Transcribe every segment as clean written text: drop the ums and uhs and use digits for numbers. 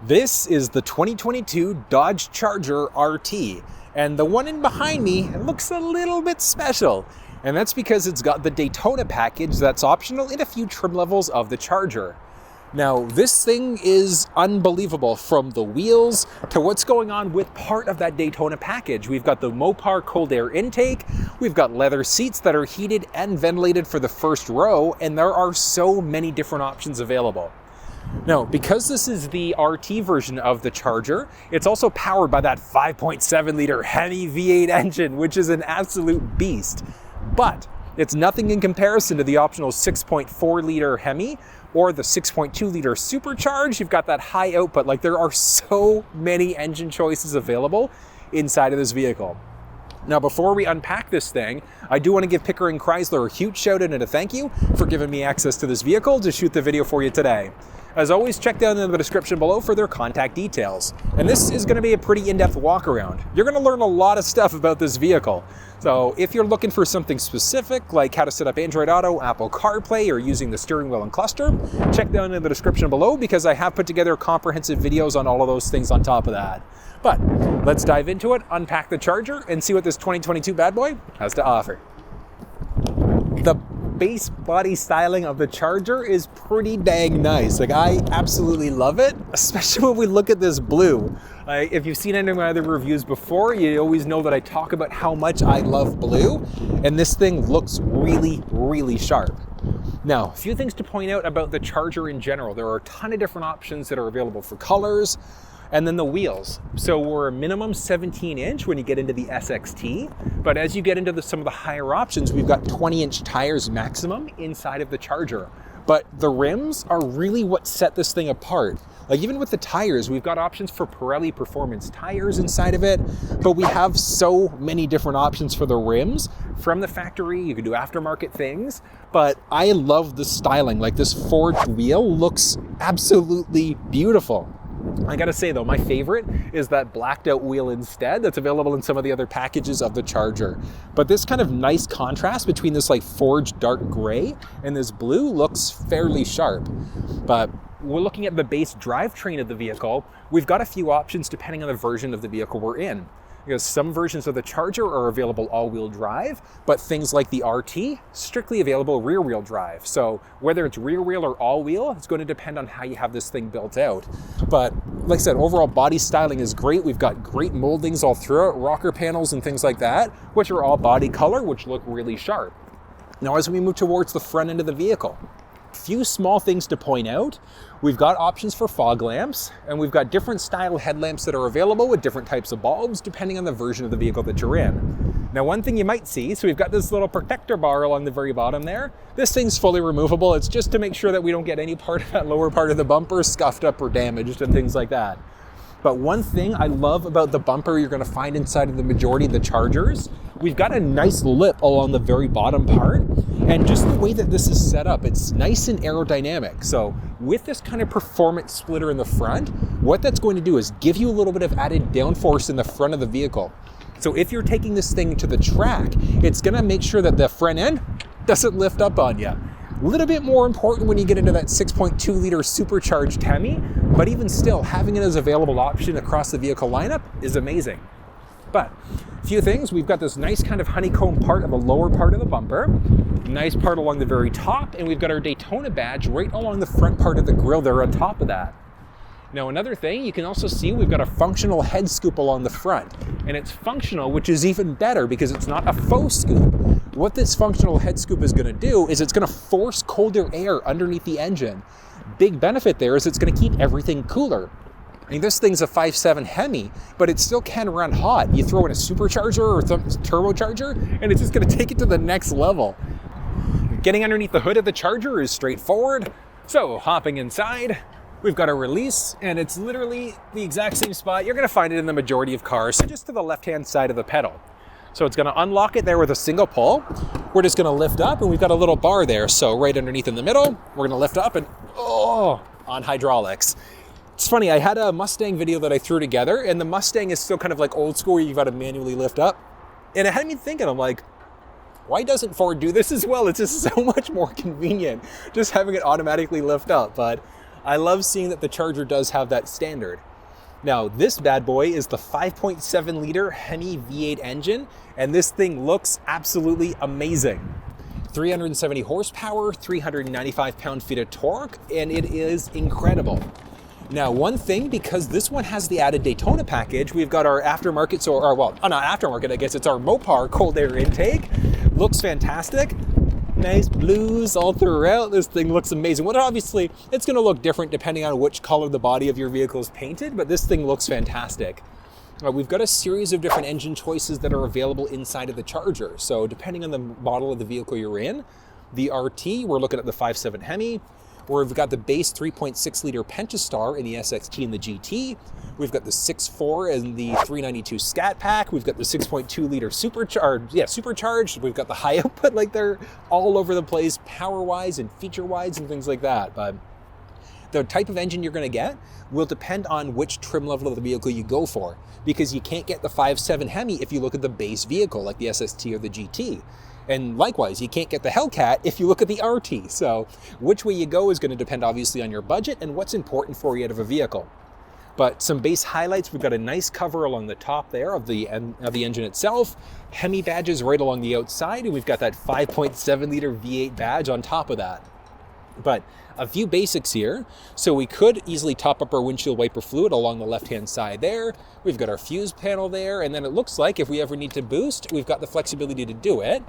This is the 2022 Dodge Charger RT, and the one in behind me looks a little bit special, and that's because it's got the Daytona package that's optional in a few trim levels of the Charger. Now, this thing is unbelievable, from the wheels to what's going on with part of that Daytona package. We've got the Mopar cold air intake, we've got leather seats that are heated and ventilated for the first row, and there are so many different options available. Now, because this is the RT version of the Charger, it's also powered by that 5.7 liter Hemi V8 engine, which is an absolute beast. But it's nothing in comparison to the optional 6.4 liter Hemi or the 6.2 liter Supercharged. You've got that high output. Like, there are so many engine choices available inside of this vehicle. Now, before we unpack this thing, I do want to give Pickering Chrysler a huge shout out and a thank you for giving me access to this vehicle to shoot the video for you today. As always, check down in the description below for their contact details. And this is going to be a pretty in-depth walk around. You're going to learn a lot of stuff about this vehicle. So if you're looking for something specific, like how to set up Android Auto, Apple CarPlay, or using the steering wheel and cluster, check down in the description below because I have put together comprehensive videos on all of those things on top of that. But let's dive into it, unpack the Charger, and see what this 2022 bad boy has to offer. The base body styling of the Charger is pretty dang nice. Like, I absolutely love it, especially when we look at this blue. If you've seen any of my other reviews before, you always know that I talk about how much I love blue, and this thing looks really, really sharp. Now, a few things to point out about the Charger in general. There are a ton of different options that are available for colors. And then the wheels. So we're a minimum 17-inch when you get into the SXT, but as you get into some of the higher options, we've got 20-inch tires maximum inside of the Charger. But the rims are really what set this thing apart. Like, even with the tires, we've got options for Pirelli Performance tires inside of it, but we have so many different options for the rims from the factory. You can do aftermarket things, but I love the styling. Like, this forged wheel looks absolutely beautiful. I gotta say though, my favorite is that blacked out wheel instead that's available in some of the other packages of the Charger. But this kind of nice contrast between this like forged dark gray and this blue looks fairly sharp. But we're looking at the base drivetrain of the vehicle. We've got a few options depending on the version of the vehicle we're in. Because some versions of the Charger are available all-wheel drive, but things like the RT, strictly available rear-wheel drive. So whether it's rear-wheel or all-wheel, it's going to depend on how you have this thing built out. But like I said, overall body styling is great. We've got great moldings all throughout, rocker panels and things like that, which are all body color, which look really sharp. Now, as we move towards the front end of the vehicle, few small things to point out. We've got options for fog lamps, and we've got different style headlamps that are available with different types of bulbs depending on the version of the vehicle that you're in. Now, one thing you might see, so we've got this little protector bar along the very bottom there. This thing's fully removable. It's just to make sure that we don't get any part of that lower part of the bumper scuffed up or damaged and things like that. But one thing I love about the bumper you're going to find inside of the majority of the Chargers, we've got a nice lip along the very bottom part, and just the way that this is set up, it's nice and aerodynamic. So with this kind of performance splitter in the front, what that's going to do is give you a little bit of added downforce in the front of the vehicle. So if you're taking this thing to the track, it's going to make sure that the front end doesn't lift up on you. A little bit more important when you get into that 6.2 liter Supercharged Hemi, but even still, having it as available option across the vehicle lineup is amazing. But a few things, we've got this nice kind of honeycomb part of the lower part of the bumper, nice part along the very top, and we've got our Daytona badge right along the front part of the grille there on top of that. Now, another thing, you can also see we've got a functional head scoop along the front, and it's functional, which is even better because it's not a faux scoop. What this functional head scoop is going to do is it's going to force colder air underneath the engine. Big benefit there is it's going to keep everything cooler. I mean, this thing's a 5.7 Hemi, but it still can run hot. You throw in a supercharger or turbocharger, and it's just going to take it to the next level. Getting underneath the hood of the Charger is straightforward. So hopping inside, we've got a release, and it's literally the exact same spot. You're going to find it in the majority of cars, just to the left-hand side of the pedal. So it's going to unlock it there with a single pull. We're just going to lift up, and we've got a little bar there. So right underneath in the middle, we're going to lift up and, on hydraulics. It's funny, I had a Mustang video that I threw together, and the Mustang is still kind of like old school, you've got to manually lift up. And it had me thinking, I'm like, why doesn't Ford do this as well? It's just so much more convenient, just having it automatically lift up. But I love seeing that the Charger does have that standard. Now, this bad boy is the 5.7 liter Hemi V8 engine, and this thing looks absolutely amazing. 370 horsepower, 395 pound-feet of torque, and it is incredible. Now, one thing, because this one has the added Daytona package, we've got our aftermarket, not aftermarket, I guess it's our Mopar cold air intake. Looks fantastic. Nice blues all throughout. This thing looks amazing. Well, obviously, it's going to look different depending on which color the body of your vehicle is painted, but this thing looks fantastic. We've got a series of different engine choices that are available inside of the Charger. So depending on the model of the vehicle you're in, the RT, we're looking at the 5.7 Hemi, where we've got the base 3.6 liter Pentastar in the SXT and the GT. We've got the 6.4 and the 392 Scat Pack. We've got the 6.2 liter supercharged. We've got the high output. Like, they're all over the place, power-wise and feature-wise and things like that. But the type of engine you're going to get will depend on which trim level of the vehicle you go for, because you can't get the 5.7 Hemi if you look at the base vehicle like the SST or the GT. And likewise, you can't get the Hellcat if you look at the RT. So which way you go is going to depend obviously on your budget and what's important for you out of a vehicle. But some base highlights, we've got a nice cover along the top there of the engine itself, Hemi badges right along the outside, and we've got that 5.7 liter V8 badge on top of that. But a few basics here. So we could easily top up our windshield wiper fluid along the left-hand side there. We've got our fuse panel there, and then it looks like if we ever need to boost, we've got the flexibility to do it.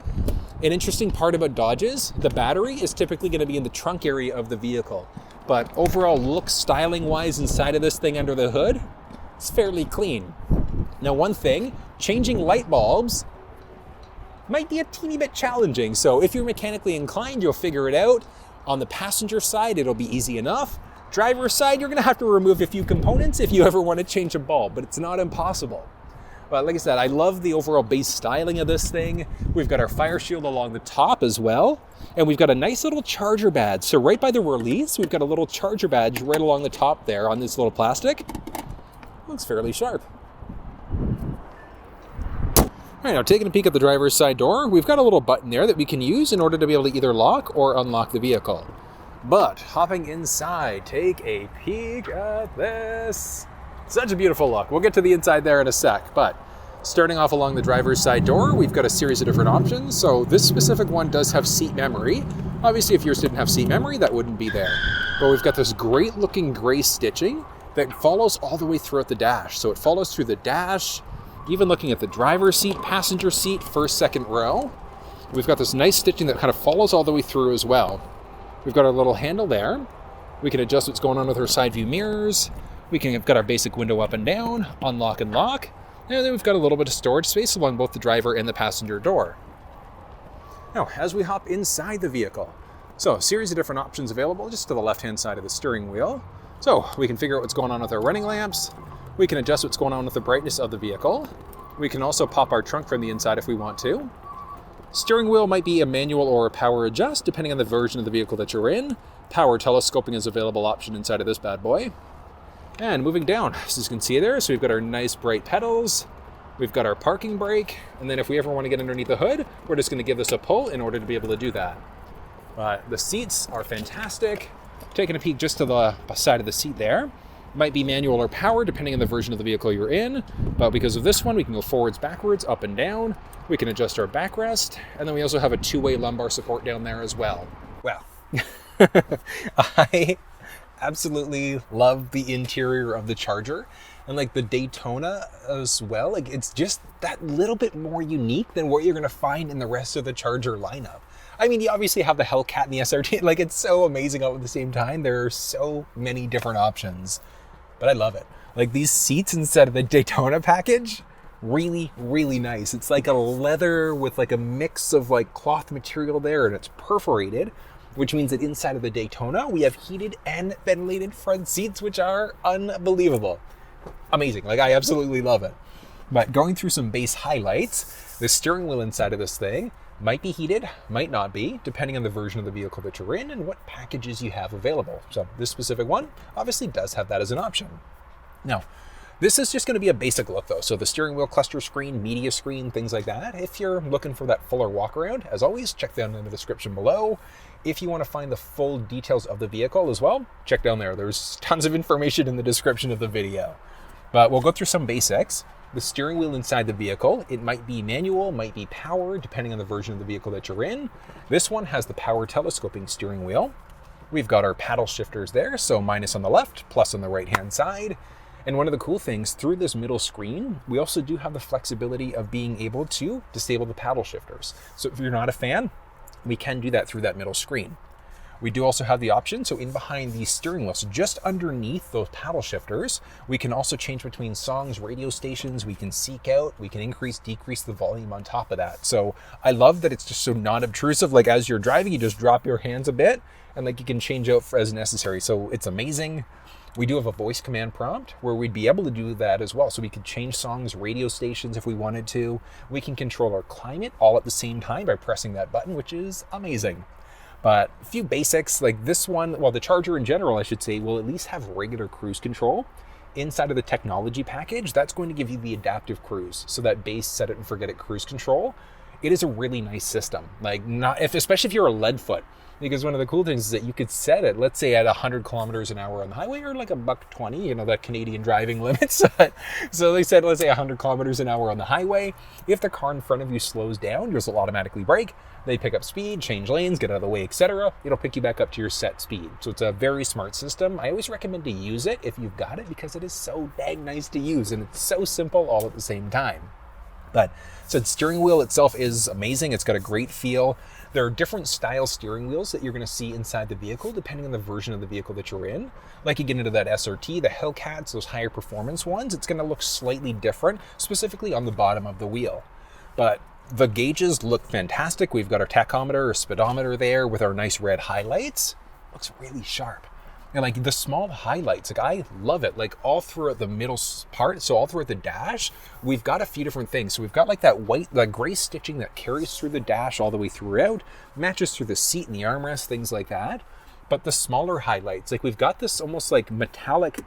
An interesting part about Dodges, the battery is typically going to be in the trunk area of the vehicle. But overall look styling-wise inside of this thing under the hood, it's fairly clean. Now, one thing, changing light bulbs might be a teeny bit challenging. So if you're mechanically inclined, you'll figure it out. On the passenger side, it'll be easy enough. Driver's side, you're gonna have to remove a few components if you ever want to change a bulb, but it's not impossible. But like I said, I love the overall base styling of this thing. We've got our fire shield along the top as well, and we've got a nice little Charger badge. So right by the release, we've got a little Charger badge right along the top there on this little plastic. Looks fairly sharp. All right, now taking a peek at the driver's side door, we've got a little button there that we can use in order to be able to either lock or unlock the vehicle. But hopping inside, take a peek at this. Such a beautiful look. We'll get to the inside there in a sec, but starting off along the driver's side door, we've got a series of different options. So this specific one does have seat memory. Obviously, if yours didn't have seat memory, that wouldn't be there. But we've got this great looking gray stitching that follows all the way throughout the dash. So it follows through the dash, even looking at the driver's seat, passenger seat, first, second row. We've got this nice stitching that kind of follows all the way through as well. We've got our little handle there. We can adjust what's going on with our side view mirrors. We've got our basic window up and down, unlock and lock. And then we've got a little bit of storage space along both the driver and the passenger door. Now, as we hop inside the vehicle, so a series of different options available just to the left-hand side of the steering wheel. So we can figure out what's going on with our running lamps. We can adjust what's going on with the brightness of the vehicle. We can also pop our trunk from the inside if we want to. Steering wheel might be a manual or a power adjust, depending on the version of the vehicle that you're in. Power telescoping is an available option inside of this bad boy. And moving down, as you can see there, so we've got our nice bright pedals. We've got our parking brake. And then if we ever want to get underneath the hood, we're just going to give this a pull in order to be able to do that. The seats are fantastic. Taking a peek just to the side of the seat there. Might be manual or power, depending on the version of the vehicle you're in. But because of this one, we can go forwards, backwards, up and down. We can adjust our backrest. And then we also have a two-way lumbar support down there as well. Well, I absolutely love the interior of the Charger. And like the Daytona as well. Like, it's just that little bit more unique than what you're going to find in the rest of the Charger lineup. I mean, you obviously have the Hellcat and the SRT. Like, it's so amazing all at the same time. There are so many different options. But I love it. Like, these seats instead of the Daytona package, really, really nice. It's like a leather with like a mix of like cloth material there, and it's perforated, which means that inside of the Daytona, we have heated and ventilated front seats, which are unbelievable. Amazing. Like, I absolutely love it. But going through some base highlights, the steering wheel inside of this thing might be heated, might not be, depending on the version of the vehicle that you're in and what packages you have available. So this specific one obviously does have that as an option. Now, This is just going to be a basic look though. So the steering wheel cluster screen, media screen, things like that. If you're looking for that fuller walk around, as always, check down in the description below. If you want to find the full details of the vehicle as well, check down there. There's tons of information in the description of the video. But we'll go through some basics. The steering wheel inside the vehicle, it might be manual, might be power, depending on the version of the vehicle that you're in. This one has the power telescoping steering wheel. We've got our paddle shifters there, so minus on the left, plus on the right-hand side. And one of the cool things, through this middle screen, we also do have the flexibility of being able to disable the paddle shifters. So if you're not a fan, we can do that through that middle screen. We do also have the option, so in behind the steering wheel, so just underneath those paddle shifters, we can also change between songs, radio stations, we can seek out, we can increase, decrease the volume on top of that. So I love that it's just so non-obtrusive, like as you're driving, you just drop your hands a bit, and like you can change out as necessary. So it's amazing. We do have a voice command prompt where we'd be able to do that as well. So we could change songs, radio stations if we wanted to. We can control our climate all at the same time by pressing that button, which is amazing. But a few basics, like this one, well, the Charger in general, I should say, will at least have regular cruise control. Inside of the technology package, that's going to give you the adaptive cruise. So that base set it and forget it cruise control. It is a really nice system, like especially if you're a lead foot. Because one of the cool things is that you could set it, let's say at 100 kilometers an hour on the highway, or like $120, you know, that Canadian driving limits. So they said, let's say 100 kilometers an hour on the highway. If the car in front of you slows down, yours will automatically brake. They pick up speed, change lanes, get out of the way, etc. It'll pick you back up to your set speed. So it's a very smart system. I always recommend to use it if you've got it, because it is so dang nice to use and it's so simple all at the same time. But so the steering wheel itself is amazing. It's got a great feel. There are different style steering wheels that you're going to see inside the vehicle depending on the version of the vehicle that you're in. Like you get into that SRT, the Hellcats, those higher performance ones, it's going to look slightly different, specifically on the bottom of the wheel. But the gauges look fantastic. We've got our tachometer or speedometer there with our nice red highlights. Looks really sharp. And like the small highlights, like I love it. Like all throughout the middle part, so all throughout the dash, we've got a few different things. So we've got like that gray stitching that carries through the dash all the way throughout, matches through the seat and the armrest, things like that. But the smaller highlights, like we've got this almost like metallic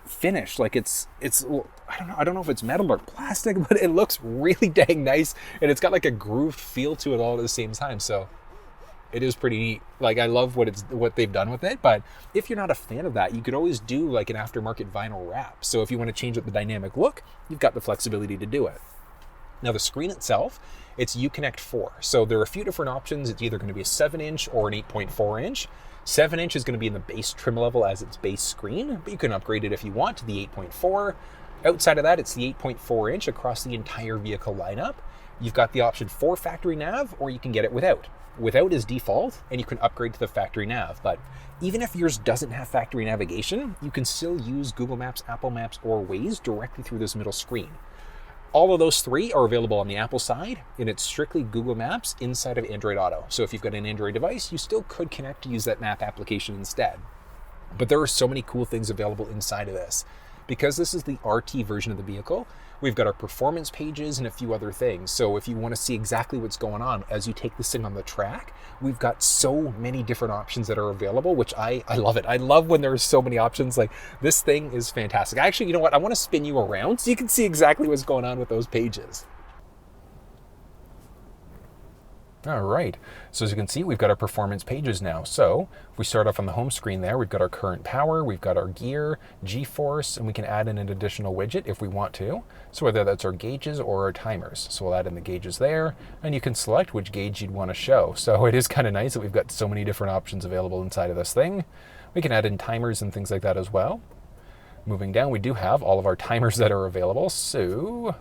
finish. Like it's I don't know if it's metal or plastic, but it looks really dang nice. And it's got like a grooved feel to it all at the same time. So it is pretty neat. Like I love what they've done with it, but if you're not a fan of that, you could always do like an aftermarket vinyl wrap. So if you want to change up the dynamic look, you've got the flexibility to do it. Now the screen itself, it's uConnect 4. So there are a few different options. It's either going to be a 7-inch or an 8.4 inch. 7-inch is going to be in the base trim level as its base screen, but you can upgrade it if you want to the 8.4. Outside of that, it's the 8.4 inch across the entire vehicle lineup. You've got the option for factory nav, or you can get it without. Without is default, and you can upgrade to the factory nav. But even if yours doesn't have factory navigation, you can still use Google Maps, Apple Maps, or Waze directly through this middle screen. All of those three are available on the Apple side, and it's strictly Google Maps inside of Android Auto. So if you've got an Android device, you still could connect to use that map application instead. But there are so many cool things available inside of this. Because this is the RT version of the vehicle, we've got our performance pages and a few other things. So if you want to see exactly what's going on as you take this thing on the track, we've got so many different options that are available, which I love it. I love when there's so many options. Like this thing is fantastic. Actually, you know what? I want to spin you around so you can see exactly what's going on with those pages. All right, so as you can see, we've got our performance pages now. So if we start off on the home screen there, we've got our current power, we've got our gear, G-force, and we can add in an additional widget if we want to. So whether that's our gauges or our timers. So we'll add in the gauges there, and you can select which gauge you'd want to show. So it is kind of nice that we've got so many different options available inside of this thing. We can add in timers and things like that as well. Moving down, we do have all of our timers that are available. So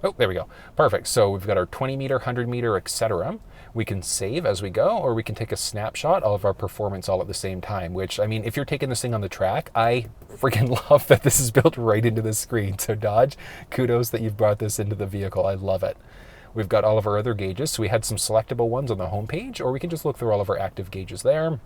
oh, there we go. Perfect. So we've got our 20 meter, 100 meter, etc. We can save as we go, or we can take a snapshot of our performance all at the same time, which, I mean, if you're taking this thing on the track, I freaking love that this is built right into the screen. So Dodge, kudos that you've brought this into the vehicle. I love it. We've got all of our other gauges. So we had some selectable ones on the homepage, or we can just look through all of our active gauges there.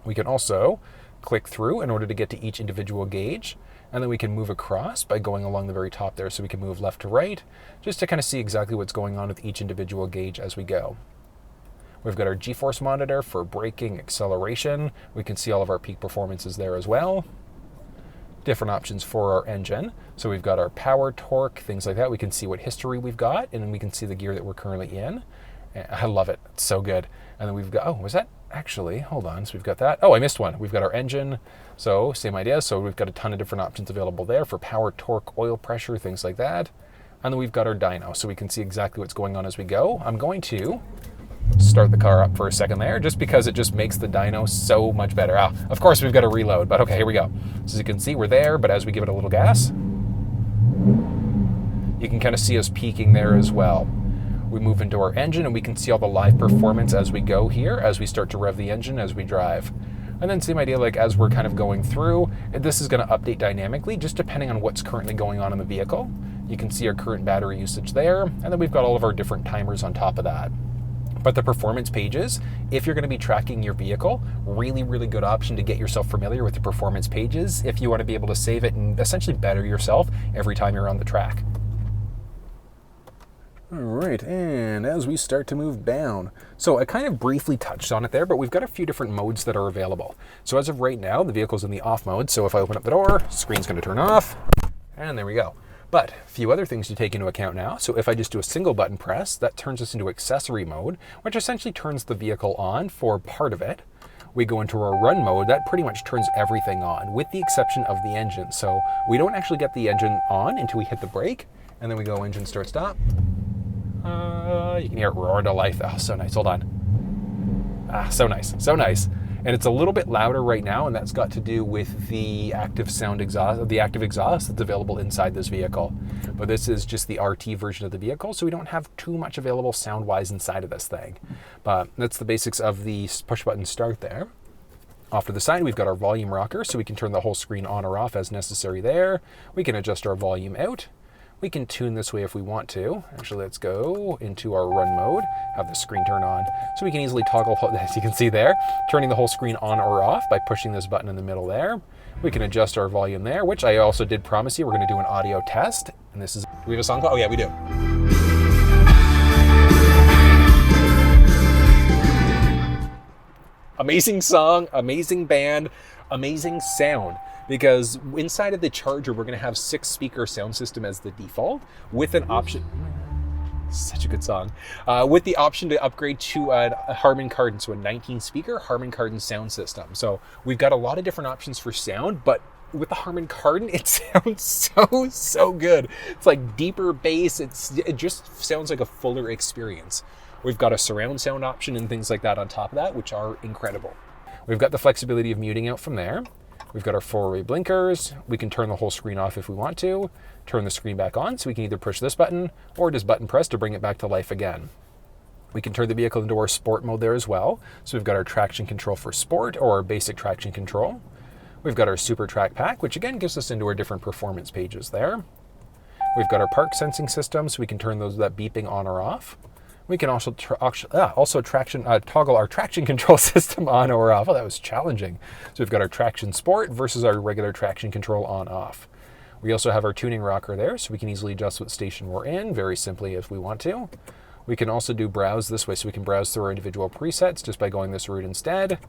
We can also click through in order to get to each individual gauge. And then we can move across by going along the very top there. So we can move left to right, just to kind of see exactly what's going on with each individual gauge as we go. We've got our G-force monitor for braking, acceleration. We can see all of our peak performances there as well. different options for our engine. So we've got our power, torque, things like that. We can see what history we've got, and then we can see the gear that we're currently in. I love it. It's so good. And then we've got, oh, was that actually, hold on. So we've got that. Oh, I missed one. We've got our engine. So same idea. So we've got a ton of different options available there for power, torque, oil pressure, things like that. And then we've got our dyno, so we can see exactly what's going on as we go. I'm going to start the car up for a second there, just because it just makes the dyno so much better. Of course, we've got to reload, but okay, here we go. So as you can see, we're there, but as we give it a little gas, you can kind of see us peaking there as well. We move into our engine and we can see all the live performance as we go here, as we start to rev the engine as we drive. And then same idea, like as we're kind of going through, this is going to update dynamically, just depending on what's currently going on in the vehicle. You can see our current battery usage there, and then we've got all of our different timers on top of that. But the performance pages, if you're going to be tracking your vehicle, really, really good option to get yourself familiar with the performance pages if you want to be able to save it and essentially better yourself every time you're on the track. All right, and as we start to move down, so I kind of briefly touched on it there, but we've got a few different modes that are available. So as of right now, the vehicle's in the off mode, so if I open up the door, screen's going to turn off, and there we go. But a few other things to take into account now. So if I just do a single button press, that turns us into accessory mode, which essentially turns the vehicle on for part of it. We go into our run mode, that pretty much turns everything on, with the exception of the engine. So we don't actually get the engine on until we hit the brake, and then we go engine start stop. You can hear it roar to life. Oh, so nice. Hold on. So nice. So nice. And it's a little bit louder right now, and that's got to do with the active sound exhaust, the active exhaust that's available inside this vehicle. But this is just the RT version of the vehicle, so we don't have too much available sound-wise inside of this thing. But that's the basics of the push-button start there. Off to the side, we've got our volume rocker, so we can turn the whole screen on or off as necessary there. We can adjust our volume out. We can tune this way if we want to. Actually, let's go into our run mode, have the screen turn on. So we can easily toggle, as you can see there, turning the whole screen on or off by pushing this button in the middle there. We can adjust our volume there, which I also did promise you we're going to do an audio test. And this is, do we have a song? Oh yeah, we do. Amazing song, amazing band, amazing sound. Because inside of the Charger, we're going to have 6-speaker sound system as the default, with an option. Such a good song. With the option to upgrade to a Harman Kardon, so a 19-speaker Harman Kardon sound system. So we've got a lot of different options for sound, but with the Harman Kardon, it sounds so good. It's like deeper bass. It just sounds like a fuller experience. We've got a surround sound option and things like that on top of that, which are incredible. We've got the flexibility of muting out from there. We've got our 4-way blinkers. We can turn the whole screen off if we want to, turn the screen back on, so we can either push this button or just button press to bring it back to life again. We can turn the vehicle into our sport mode there as well. So we've got our traction control for sport or our basic traction control. We've got our super track pack, which again gives us into our different performance pages there. We've got our park sensing system, so we can turn that beeping on or off. We can also toggle our traction control system on or off. Oh, that was challenging. So we've got our traction sport versus our regular traction control on off. We also have our tuning rocker there, so we can easily adjust what station we're in very simply if we want to. We can also do browse this way, so we can browse through our individual presets just by going this route instead.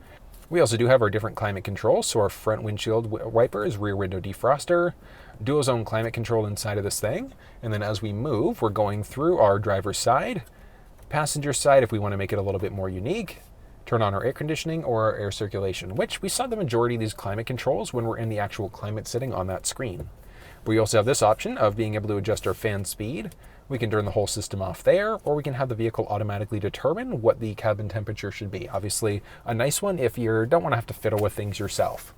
We also do have our different climate controls, so our front windshield wipers, rear window defroster, dual zone climate control inside of this thing. And then as we move, we're going through our driver's side, passenger side if we want to make it a little bit more unique, turn on our air conditioning or our air circulation, which we saw the majority of these climate controls when we're in the actual climate setting on that screen. We also have this option of being able to adjust our fan speed. We can turn the whole system off there, or we can have the vehicle automatically determine what the cabin temperature should be. Obviously a nice one if you don't want to have to fiddle with things yourself.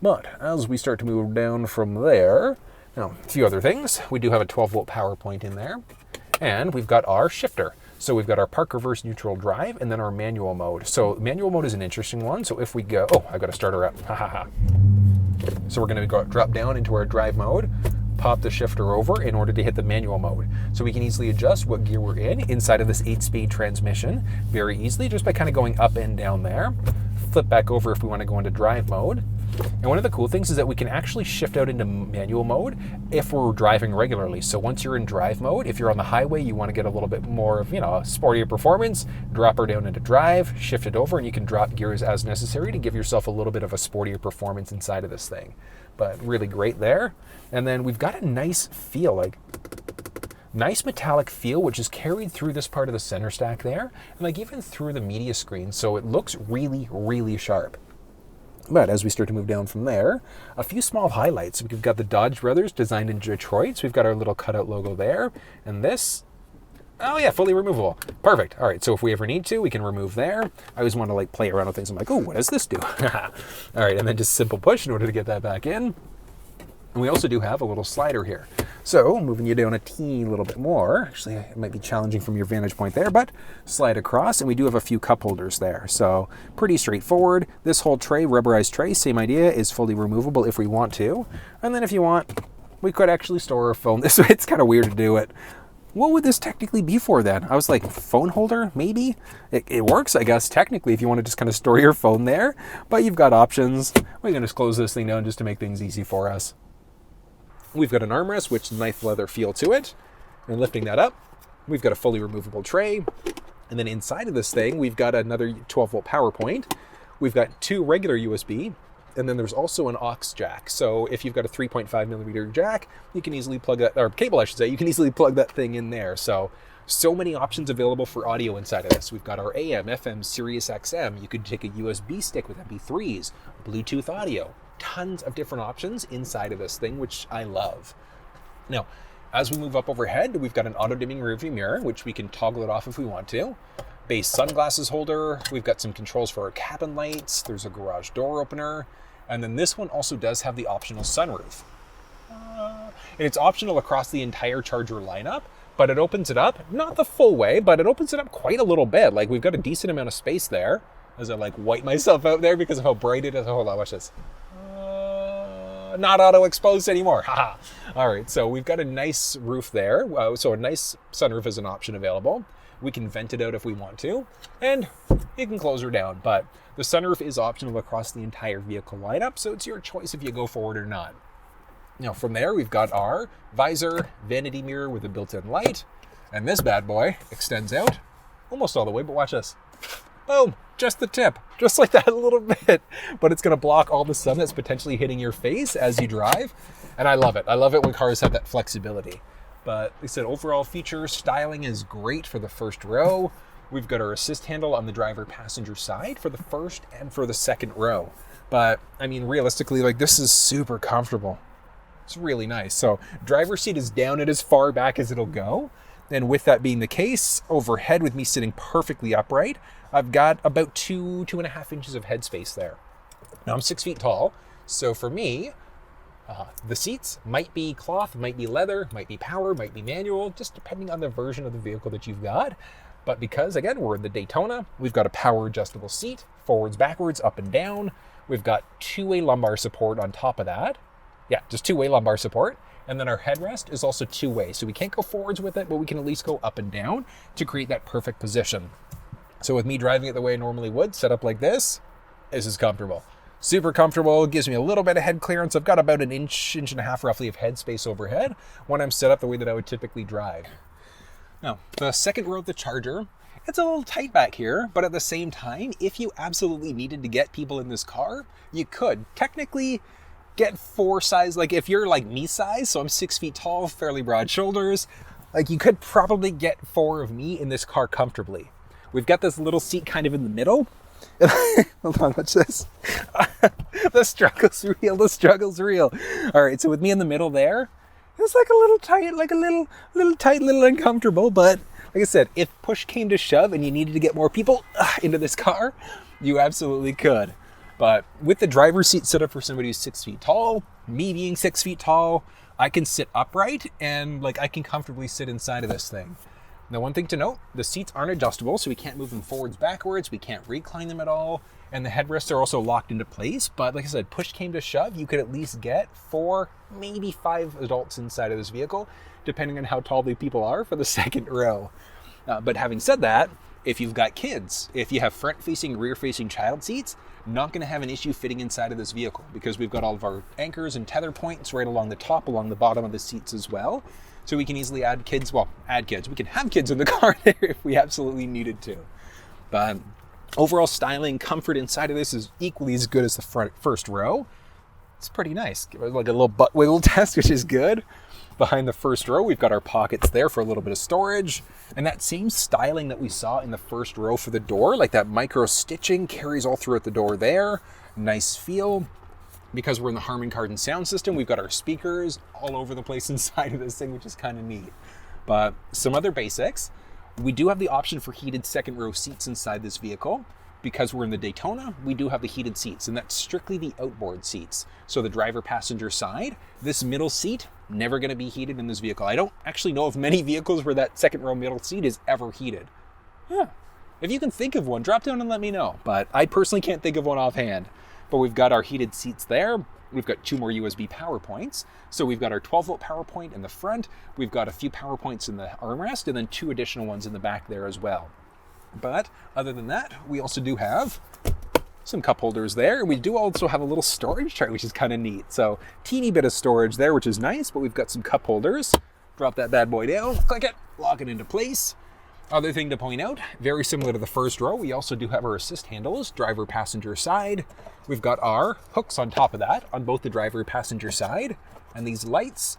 But as we start to move down from there, now a few other things. We do have a 12-volt power point in there, and we've got our shifter. So we've got our park reverse neutral drive and then our manual mode. So manual mode is an interesting one. So if we go, oh, I've got to start her up. So we're going to drop down into our drive mode, pop the shifter over in order to hit the manual mode. So we can easily adjust what gear we're in inside of this 8-speed transmission very easily just by kind of going up and down there. Flip back over if we want to go into drive mode. And one of the cool things is that we can actually shift out into manual mode if we're driving regularly. So once you're in drive mode, if you're on the highway, you want to get a little bit more of, sportier performance, drop her down into drive, shift it over, and you can drop gears as necessary to give yourself a little bit of a sportier performance inside of this thing. But really great there. And then we've got a nice feel, nice metallic feel, which is carried through this part of the center stack there, and even through the media screen. So it looks really, really sharp. But as we start to move down from there, a few small highlights. We've got the Dodge Brothers designed in Detroit. So we've got our little cutout logo there. And this, oh yeah, fully removable. Perfect. All right, so if we ever need to, we can remove there. I always want to play around with things. I'm like, oh, what does this do? All right, and then just simple push in order to get that back in. And we also do have a little slider here. So moving you down a teeny little bit more, actually it might be challenging from your vantage point there, but slide across, and we do have a few cup holders there. So pretty straightforward. This whole tray, rubberized tray, same idea, is fully removable if we want to. And then if you want, we could actually store our phone. This way it's kind of weird to do it. What would this technically be for then? I was like, phone holder, maybe? It works, I guess, technically, if you want to just kind of store your phone there, but you've got options. We can just close this thing down just to make things easy for us. We've got an armrest, which knife leather feel to it. And lifting that up, we've got a fully removable tray. And then inside of this thing, we've got another 12-volt power point. We've got 2 regular USB, and then there's also an aux jack. So if you've got a 3.5 millimeter jack, you can easily plug that, or cable I should say, you can easily plug that thing in there. So many options available for audio inside of this. We've got our AM, FM, Sirius XM. You could take a USB stick with MP3s, Bluetooth audio. Tons of different options inside of this thing, which I love. Now, as we move up overhead, we've got an auto-dimming rearview mirror, which we can toggle it off if we want to. Base sunglasses holder. We've got some controls for our cabin lights. There's a garage door opener. And then this one also does have the optional sunroof. And it's optional across the entire Charger lineup, but it opens it up, not the full way, but it opens it up quite a little bit. We've got a decent amount of space there. As I wipe myself out there because of how bright it is. Hold on, watch this. Not auto exposed anymore. Haha. All right, so we've got a nice roof there. So a nice sunroof is an option available. We can vent it out if we want to, and you can close her down. But the sunroof is optional across the entire vehicle lineup, so it's your choice if you go forward or not. Now from there, we've got our visor, vanity mirror with a built-in light, and this bad boy extends out almost all the way, but watch this. Boom, just the tip, just like that a little bit. But it's gonna block all the sun that's potentially hitting your face as you drive. And I love it. I love it when cars have that flexibility. But like I said, overall features, styling is great for the first row. We've got our assist handle on the driver passenger side for the first and for the second row. But I mean, realistically, this is super comfortable. It's really nice. So driver's seat is down and as far back as it'll go. And with that being the case, overhead with me sitting perfectly upright, I've got about 2.5 inches of headspace there. Now I'm 6 feet tall, so for me, the seats might be cloth, might be leather, might be power, might be manual, just depending on the version of the vehicle that you've got. But because, again, we're in the Daytona, we've got a power adjustable seat, forwards, backwards, up and down. We've got two-way lumbar support on top of that. Yeah, just two-way lumbar support. And then our headrest is also two-way. So we can't go forwards with it, but we can at least go up and down to create that perfect position. So with me driving it the way I normally would, set up like this is comfortable. Super comfortable. It gives me a little bit of head clearance. I've got about an inch and a half roughly of head space overhead when I'm set up the way that I would typically drive. Now, the second row of the Charger, it's a little tight back here, but at the same time, if you absolutely needed to get people in this car, you could technically get four size, like if you're like me size, so I'm 6 feet tall, fairly broad shoulders, like you could probably get four of me in this car comfortably. We've got this little seat kind of in the middle. Hold on, watch this. The struggle's real, the struggle's real. All right, so with me in the middle there, it's like a little tight, like a little tight, little uncomfortable, but like I said, if push came to shove and you needed to get more people into this car, you absolutely could. But with the driver's seat set up for somebody who's 6 feet tall, me being 6 feet tall, I can sit upright and like I can comfortably sit inside of this thing. Now, one thing to note, the seats aren't adjustable, so we can't move them forwards, backwards, we can't recline them at all, and the headrests are also locked into place, but like I said, push came to shove, you could at least get 4, maybe 5 adults inside of this vehicle, depending on how tall the people are for the second row. But having said that, if you've got kids, if you have front-facing, rear-facing child seats, not going to have an issue fitting inside of this vehicle because we've got all of our anchors and tether points right along the top, along the bottom of the seats as well. So we can easily add kids. We can have kids in the car there if we absolutely needed to. But overall styling, comfort inside of this is equally as good as the first row. It's pretty nice. Give it like a little butt wiggle test, which is good. Behind the first row, we've got our pockets there for a little bit of storage. And that same styling that we saw in the first row for the door, like that micro stitching carries all throughout the door there. Nice feel. Because we're in the Harman Kardon sound system, we've got our speakers all over the place inside of this thing, which is kind of neat. But some other basics. We do have the option for heated second row seats inside this vehicle. Because we're in the Daytona, we do have the heated seats, and that's strictly the outboard seats. So the driver passenger side, this middle seat, never going to be heated in this vehicle. I don't actually know of many vehicles where that second row middle seat is ever heated. Yeah. If you can think of one, drop down and let me know. But I personally can't think of one offhand. But we've got our heated seats there. We've got 2 more USB power points. So we've got our 12-volt power point in the front. We've got a few power points in the armrest, and then 2 additional ones in the back there as well. But other than that, we also do have some cup holders there. We do also have a little storage tray, which is kind of neat. So teeny bit of storage there, which is nice, but we've got some cup holders. Drop that bad boy down, click it, lock it into place. Other thing to point out, very similar to the first row, we also do have our assist handles, driver passenger side. We've got our hooks on top of that on both the driver passenger side. And these lights,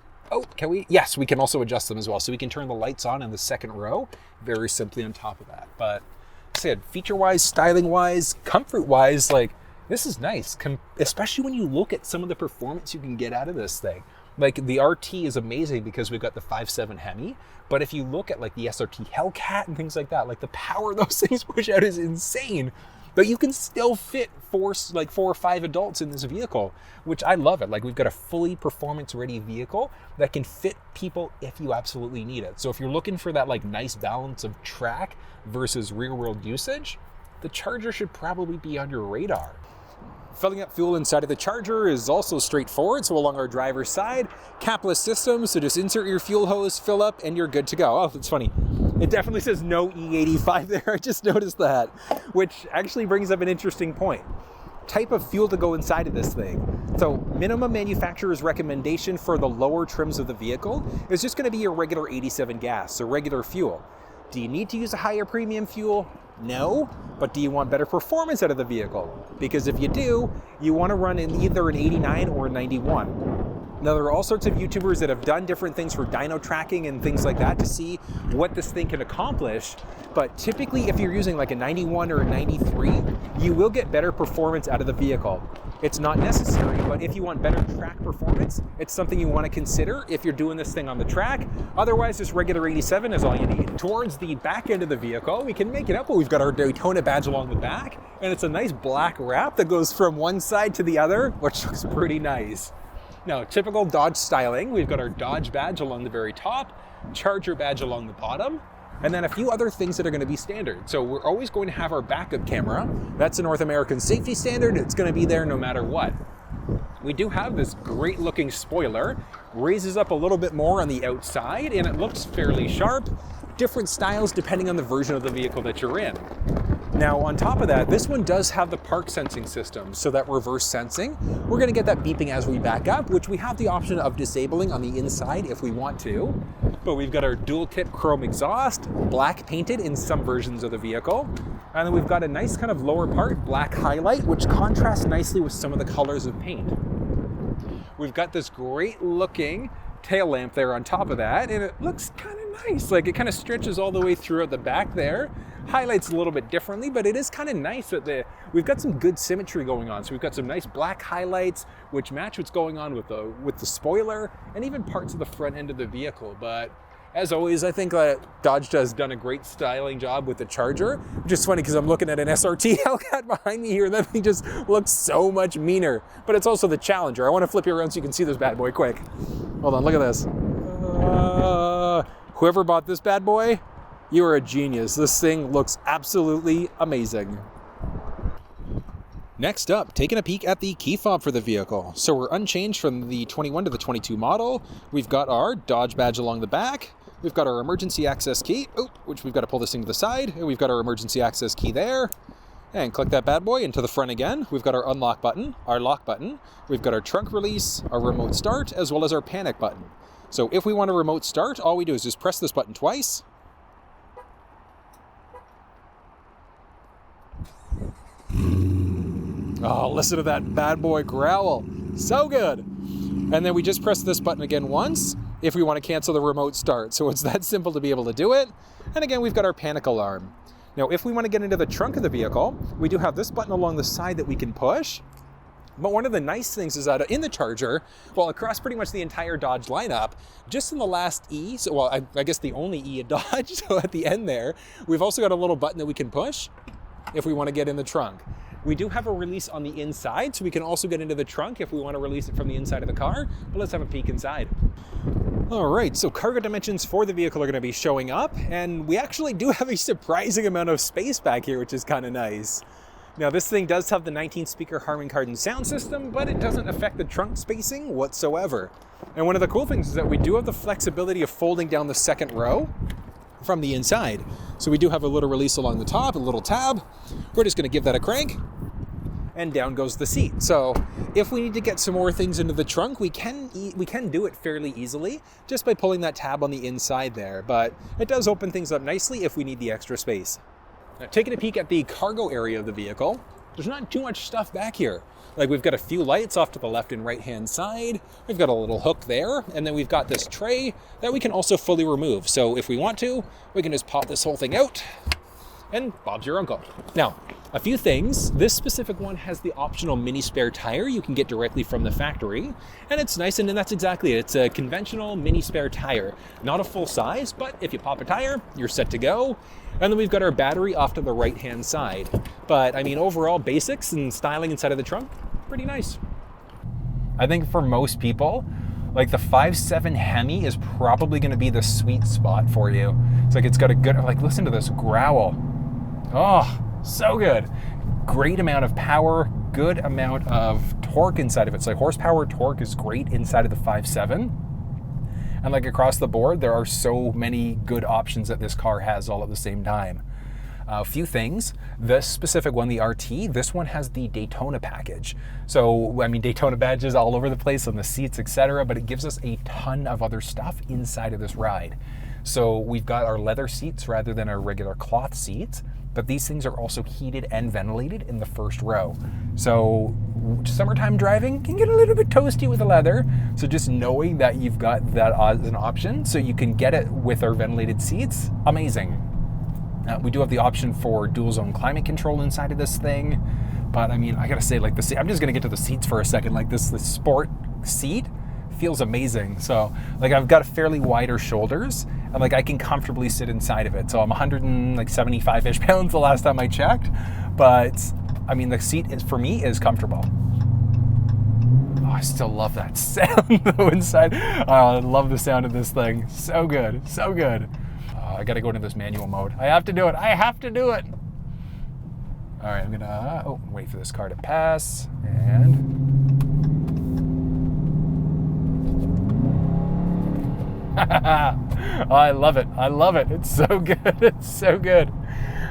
can we? Yes, we can also adjust them as well. So we can turn the lights on in the second row very simply on top of that. But like I said, feature-wise, styling-wise, comfort-wise, like this is nice, especially when you look at some of the performance you can get out of this thing. Like the RT is amazing because we've got the 5.7 Hemi, but if you look at like the SRT Hellcat and things like that, like the power those things push out is insane. But you can still fit 4 or 5 adults in this vehicle, which I love it. Like we've got a fully performance-ready vehicle that can fit people if you absolutely need it. So if you're looking for that like nice balance of track versus rear-world usage, the Charger should probably be on your radar. Filling up fuel inside of the Charger is also straightforward. So along our driver's side, capless system. So just insert your fuel hose, fill up, and you're good to go. Oh, it's funny. It definitely says no E85 there. I just noticed that, which actually brings up an interesting point. Type of fuel to go inside of this thing. So minimum manufacturer's recommendation for the lower trims of the vehicle is just going to be your regular 87 gas, so regular fuel. Do you need to use a higher premium fuel? No, but do you want better performance out of the vehicle? Because if you do, you want to run in either an 89 or a 91. Now, there are all sorts of YouTubers that have done different things for dyno tracking and things like that to see what this thing can accomplish. But typically, if you're using like a 91 or a 93, you will get better performance out of the vehicle. It's not necessary, but if you want better track performance, it's something you want to consider if you're doing this thing on the track. Otherwise, just regular 87 is all you need. Towards the back end of the vehicle, we can make it up, but we've got our Daytona badge along the back, and it's a nice black wrap that goes from one side to the other, which looks pretty nice. Now, typical Dodge styling, we've got our Dodge badge along the very top, Charger badge along the bottom, and then a few other things that are going to be standard. So we're always going to have our backup camera. That's a North American safety standard. It's going to be there no matter what. We do have this great looking spoiler, raises up a little bit more on the outside, and it looks fairly sharp. Different styles depending on the version of the vehicle that you're in. Now, on top of that, this one does have the park sensing system, so that reverse sensing. We're going to get that beeping as we back up, which we have the option of disabling on the inside if we want to. But we've got our dual tip chrome exhaust, black painted in some versions of the vehicle. And then we've got a nice kind of lower part, black highlight, which contrasts nicely with some of the colors of paint. We've got this great looking tail lamp there on top of that, and it looks kind of nice. Like it kind of stretches all the way through at the back there. Highlights a little bit differently, but it is kind of nice that we've got some good symmetry going on. So we've got some nice black highlights, which match what's going on with the spoiler and even parts of the front end of the vehicle. But as always, I think Dodge has done a great styling job with the Charger, which is funny because I'm looking at an SRT Hellcat behind me here, and that thing just looks so much meaner. But it's also the Challenger. I want to flip you around so you can see this bad boy quick. Hold on, look at this. Whoever bought this bad boy, you are a genius. This thing looks absolutely amazing. Next up, taking a peek at the key fob for the vehicle. So we're unchanged from the 21 to the 22 model. We've got our Dodge badge along the back. We've got our emergency access key, which we've got to pull this thing to the side. And we've got our emergency access key there. And click that bad boy into the front again. We've got our unlock button, our lock button. We've got our trunk release, our remote start, as well as our panic button. So if we want a remote start, all we do is just press this button twice. Oh, listen to that bad boy growl. So good. And then we just press this button again once if we want to cancel the remote start. So it's that simple to be able to do it. And again, we've got our panic alarm. Now, if we want to get into the trunk of the vehicle, we do have this button along the side that we can push. But one of the nice things is that in the Charger, well, across pretty much the entire Dodge lineup, just in the last E, so well, I guess the only E in Dodge, so at the end there, we've also got a little button that we can push if we want to get in the trunk. We do have a release on the inside, so we can also get into the trunk if we want to release it from the inside of the car, but let's have a peek inside. All right, so cargo dimensions for the vehicle are going to be showing up, and we actually do have a surprising amount of space back here, which is kind of nice. Now, this thing does have the 19-speaker Harman Kardon sound system, but it doesn't affect the trunk spacing whatsoever. And one of the cool things is that we do have the flexibility of folding down the second row from the inside. So we do have a little release along the top, a little tab. We're just going to give that a crank, and down goes the seat. So if we need to get some more things into the trunk, we can do it fairly easily just by pulling that tab on the inside there. But it does open things up nicely if we need the extra space. Now, taking a peek at the cargo area of the vehicle, there's not too much stuff back here. Like, we've got a few lights off to the left and right hand side. We've got a little hook there, and then we've got this tray that we can also fully remove. So if we want to, we can just pop this whole thing out, and Bob's your uncle. Now, a few things. This specific one has the optional mini spare tire you can get directly from the factory, and it's nice, and that's exactly it. It's a conventional mini spare tire. Not a full size, but if you pop a tire, you're set to go. And then we've got our battery off to the right-hand side. But, I mean, overall, basics and styling inside of the trunk, pretty nice. I think for most people, like the 5.7 Hemi is probably going to be the sweet spot for you. It's like it's got a good, like, listen to this growl. Oh, so good. Great amount of power, good amount of torque inside of it. So like horsepower, torque is great inside of the 5.7. And like across the board, there are so many good options that this car has all at the same time. A few things. This specific one, the RT, this one has the Daytona package. So, I mean, Daytona badges all over the place on the seats, etc., but it gives us a ton of other stuff inside of this ride. So we've got our leather seats rather than our regular cloth seats, but these things are also heated and ventilated in the first row. So summertime driving can get a little bit toasty with the leather. So just knowing that you've got that as an option, so you can get it with our ventilated seats, amazing. We do have the option for dual zone climate control inside of this thing. But I mean, I gotta say, like the seat, I'm just gonna get to the seats for a second. Like this sport seat feels amazing. So like I've got fairly wider shoulders, and like I can comfortably sit inside of it. So I'm 175-ish pounds the last time I checked, but I mean the seat is, for me, is comfortable. Oh, I still love that sound though inside. I love the sound of this thing. So good, so good. I gotta go into this manual mode. I have to do it. I have to do it. All right, I'm gonna wait for this car to pass, and oh, I love it. I love it. It's so good. It's so good.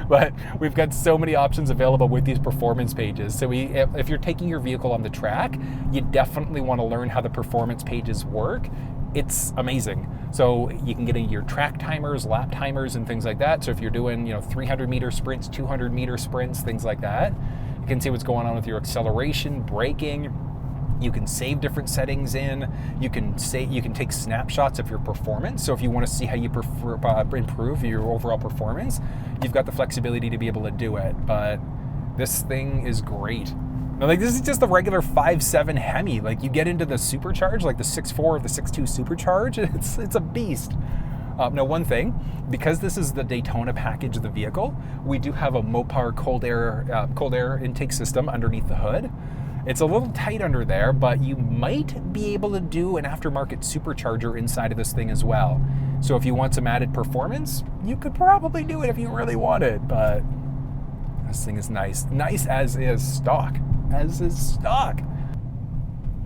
But we've got so many options available with these performance pages. So if you're taking your vehicle on the track, you definitely want to learn how the performance pages work. It's amazing. So you can get into your track timers, lap timers, and things like that. So if you're doing, 300-meter sprints, 200-meter sprints, things like that, you can see what's going on with your acceleration, braking. You can save different settings in. You can take snapshots of your performance. So if you want to see how you improve your overall performance, you've got the flexibility to be able to do it. But this thing is great. Now, like, this is just the regular 5.7 Hemi. Like, you get into the supercharge, like the 6.4 or the 6.2 supercharge, it's a beast. Now, one thing, because this is the Daytona package of the vehicle, we do have a Mopar cold air intake system underneath the hood. It's a little tight under there, but you might be able to do an aftermarket supercharger inside of this thing as well. So if you want some added performance, you could probably do it if you really wanted, but this thing is nice. Nice as is stock. As is stock.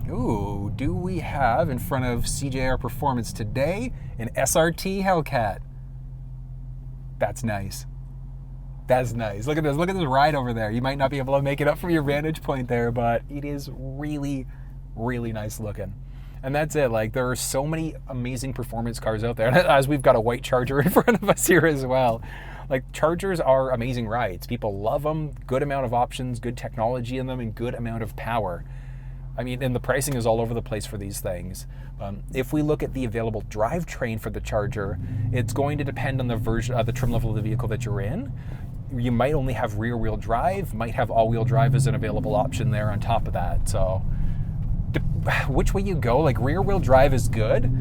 Ooh, do we have in front of CJR Performance today an SRT Hellcat? That's nice. That's nice. Look at this. Look at this ride over there. You might not be able to make it up from your vantage point there, but it is really, really nice looking. And that's it. Like, there are so many amazing performance cars out there. And as we've got a white Charger in front of us here as well. Like, Chargers are amazing rides. People love them. Good amount of options, good technology in them, and good amount of power. I mean, and the pricing is all over the place for these things. If we look at the available drivetrain for the Charger, it's going to depend on the version of the trim level of the vehicle that you're in. You might only have rear-wheel drive, might have all-wheel drive as an available option there on top of that. So which way you go, like rear-wheel drive is good.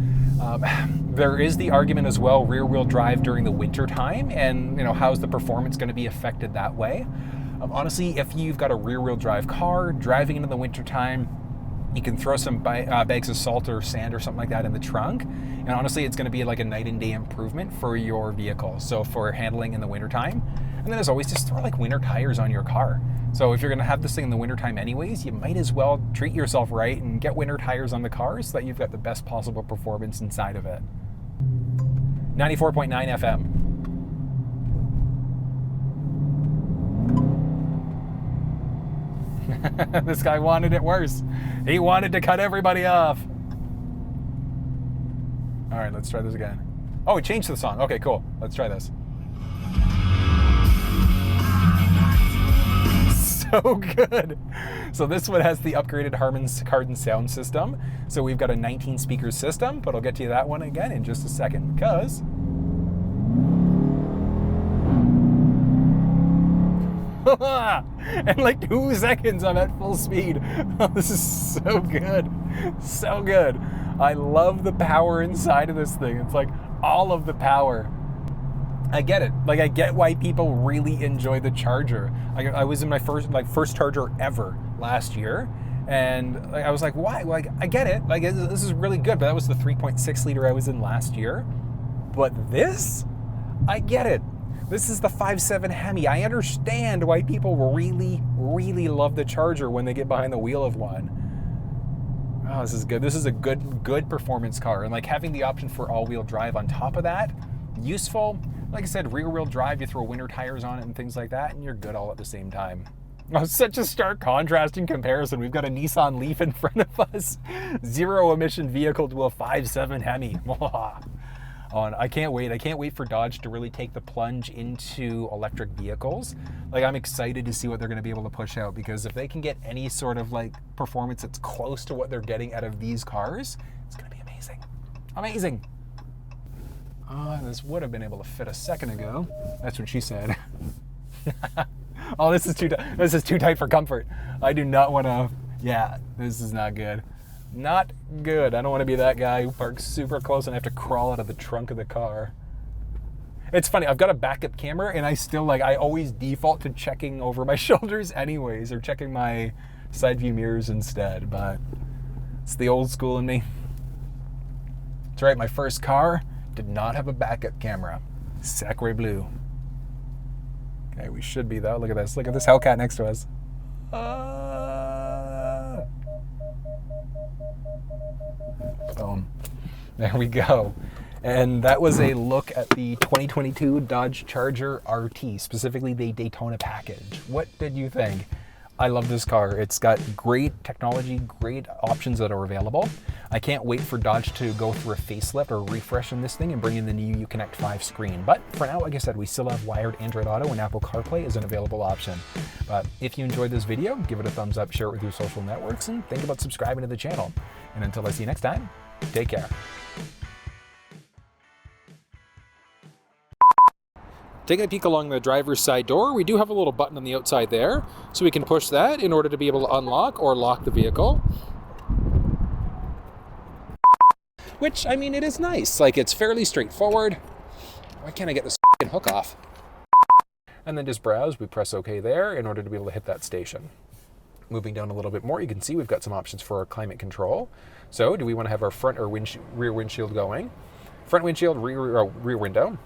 There is the argument as well, rear-wheel drive during the winter time, and how's the performance going to be affected that way? Honestly, if you've got a rear-wheel drive car driving into the winter time, you can throw some bags of salt or sand or something like that in the trunk, and honestly, it's going to be like a night and day improvement for your vehicle. So for handling in the winter time, and then as always, just throw like winter tires on your car. So if you're going to have this thing in the wintertime anyways, you might as well treat yourself right and get winter tires on the car so that you've got the best possible performance inside of it. 94.9 FM. This guy wanted it worse. He wanted to cut everybody off. All right, let's try this again. Oh, it changed the song. Okay, cool. Let's try this. So good. So this one has the upgraded Harman Kardon sound system. So we've got a 19 speaker system, but I'll get to that one again in just a second because in like 2 seconds I'm at full speed. Oh, this is so good. So good. I love the power inside of this thing. It's like all of the power. I get it. Like, I get why people really enjoy the Charger. I was in my first Charger ever last year, and I was like, why? Like, I get it. Like, this is really good, but that was the 3.6 liter I was in last year. But this, I get it. This is the 5.7 Hemi. I understand why people really, really love the Charger when they get behind the wheel of one. Oh, this is good. This is a good performance car, and like having the option for all-wheel drive on top of that, useful. Like I said, rear-wheel drive, you throw winter tires on it and things like that, and you're good all at the same time. Oh, such a stark contrast in comparison. We've got a Nissan Leaf in front of us. Zero-emission vehicle to a 5.7 Hemi. Oh, and I can't wait. I can't wait for Dodge to really take the plunge into electric vehicles. Like, I'm excited to see what they're going to be able to push out, because if they can get any sort of like performance that's close to what they're getting out of these cars, it's going to be amazing. Amazing. This would have been able to fit a second ago. That's what she said. Oh, this is too tight for comfort. I do not want to. Yeah, this is not good. Not good. I don't want to be that guy who parks super close and I have to crawl out of the trunk of the car. It's funny. I've got a backup camera and I always default to checking over my shoulders anyways, or checking my side view mirrors instead. But it's the old school in me. That's right. My first car did not have a backup camera. Sacre bleu. Okay, we should be though. Look at this. Look at this Hellcat next to us. Boom. There we go. And that was a look at the 2022 Dodge Charger RT, specifically the Daytona package. What did you think? I love this car. It's got great technology, great options that are available. I can't wait for Dodge to go through a facelift or refresh on this thing and bring in the new uConnect 5 screen. But for now, like I said, we still have wired Android Auto and Apple CarPlay as an available option. But if you enjoyed this video, give it a thumbs up, share it with your social networks, and think about subscribing to the channel. And until I see you next time, take care. Taking a peek along the driver's side door, we do have a little button on the outside there, so we can push that in order to be able to unlock or lock the vehicle. Which, I mean, it is nice. Like, it's fairly straightforward. Why can't I get this f***ing hook off? And then just browse, we press OK there in order to be able to hit that station. Moving down a little bit more, you can see we've got some options for our climate control. So, do we want to have our front or rear windshield going? Front windshield, rear window.